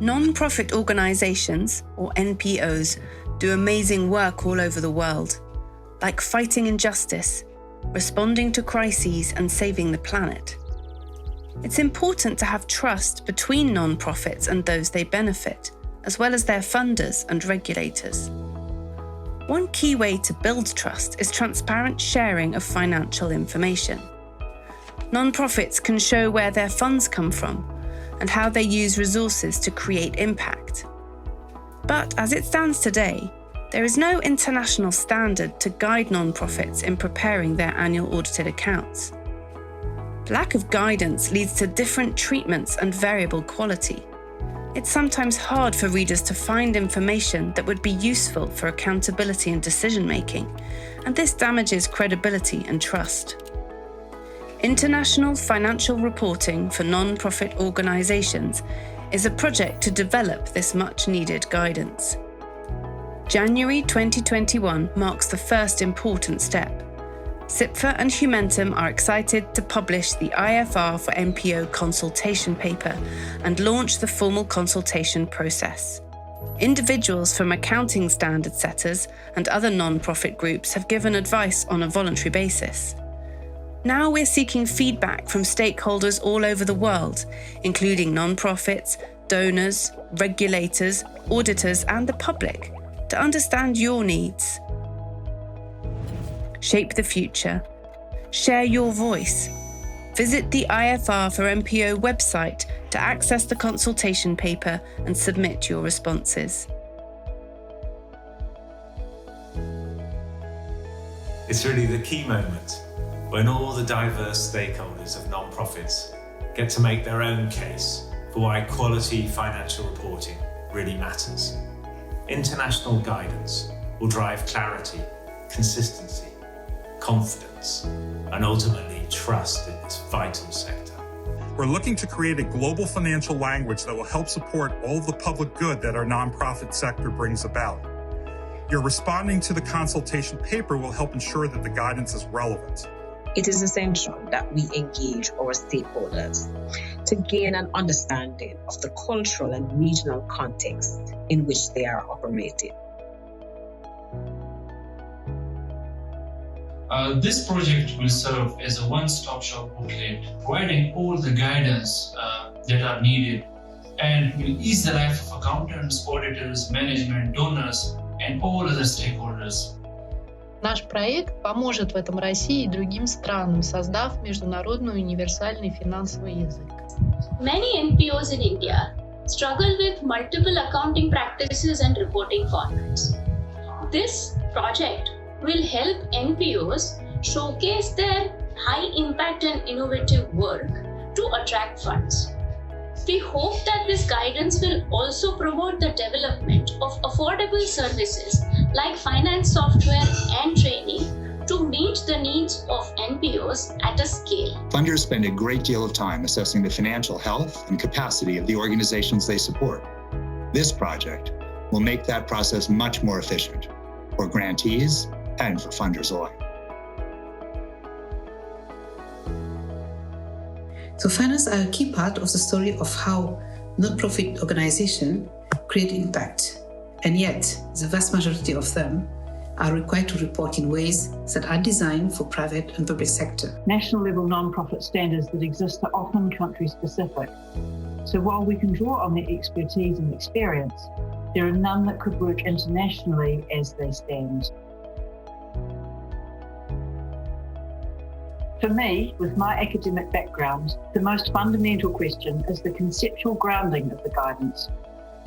Non-profit organisations, or NPOs, do amazing work all over the world, like fighting injustice, responding to crises and saving the planet. It's important to have trust between non-profits and those they benefit, as well as their funders and regulators. One key way to build trust is transparent sharing of financial information. Non-profits can show where their funds come from and how they use resources to create impact. But as it stands today, there is no international standard to guide non-profits in preparing their annual audited accounts. Lack of guidance leads to different treatments and variable quality. It's sometimes hard for readers to find information that would be useful for accountability and decision-making, and this damages credibility and trust. International Financial Reporting for Non-Profit Organisations is a project to develop this much-needed guidance. January 2021 marks the first important step. CIPFA and Humentum are excited to publish the IFR4NPO consultation paper and launch the formal consultation process. Individuals from accounting standard setters and other non-profit groups have given advice on a voluntary basis. Now we're seeking feedback from stakeholders all over the world, including non-profits, donors, regulators, auditors, and the public, to understand your needs. Shape the future. Share your voice. Visit the IFR4NPO website to access the consultation paper and submit your responses. It's really the key moment when all the diverse stakeholders of non-profits get to make their own case for why quality financial reporting really matters. International guidance will drive clarity, consistency, confidence, and ultimately trust in this vital sector. We're looking to create a global financial language that will help support all of the public good that our nonprofit sector brings about. Your responding to the consultation paper will help ensure that the guidance is relevant. It is essential that we engage our stakeholders to gain an understanding of the cultural and regional context in which they are operating. This project will serve as a one-stop shop booklet, providing all the guidance that are needed, and will ease the life of accountants, auditors, management, donors, and all other stakeholders. Наш проект поможет в этом России и другим странам, создав международный универсальный финансовый язык. Many NPOs in India struggle with multiple accounting practices and reporting formats. This project will help NPOs showcase their high impact and innovative work to attract funds. We hope that this guidance will also promote the development of affordable services like finance software and training to meet the needs of NPOs at a scale. Funders spend a great deal of time assessing the financial health and capacity of the organizations they support. This project will make that process much more efficient for grantees and for funders alike. So finance are a key part of the story of how non-profit organizations create impact, and yet the vast majority of them are required to report in ways that are designed for private and public sector. National level non-profit standards that exist are often country specific. So while we can draw on their expertise and experience, there are none that could work internationally as they stand. For me, with my academic background, the most fundamental question is the conceptual grounding of the guidance.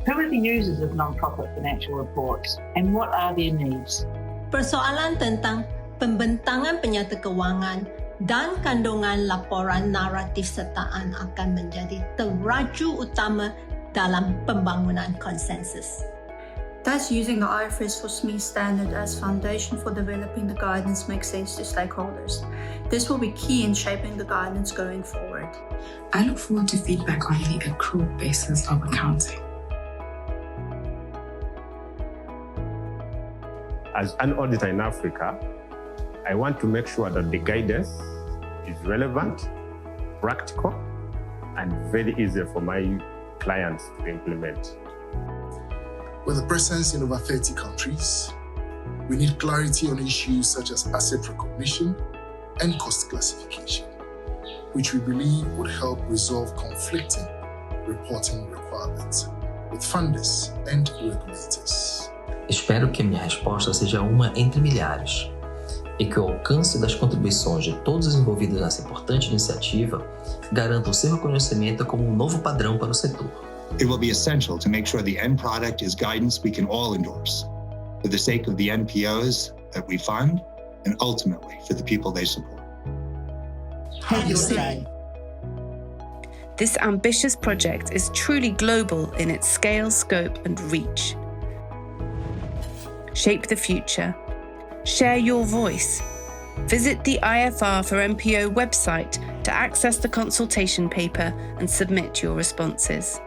Who are the users of non-profit financial reports and what are their needs? Persoalan tentang pembentangan penyata keuangan dan kandungan laporan naratif sertaan akan menjadi teraju utama dalam pembangunan konsensus. Thus, using the IFRS4NPO standard as foundation for developing the guidance makes sense to stakeholders. This will be key in shaping the guidance going forward. I look forward to feedback on the accrual basis of accounting. As an auditor in Africa, I want to make sure that the guidance is relevant, practical, and very easy for my clients to implement. With a presence in over 30 countries, we need clarity on issues such as asset recognition and cost classification, which we believe would help resolve conflicting reporting requirements with funders and regulators. Espero que a minha resposta seja uma entre milhares e que o alcance das contribuições de todos os envolvidos nessa importante iniciativa garanta o seu reconhecimento como um novo padrão para o setor. It will be essential to make sure the end product is guidance we can all endorse, for the sake of the NPOs that we fund and ultimately for the people they support. Have your say. This ambitious project is truly global in its scale, scope, and reach. Shape the future. Share your voice. Visit the IFR4NPO website to access the consultation paper and submit your responses.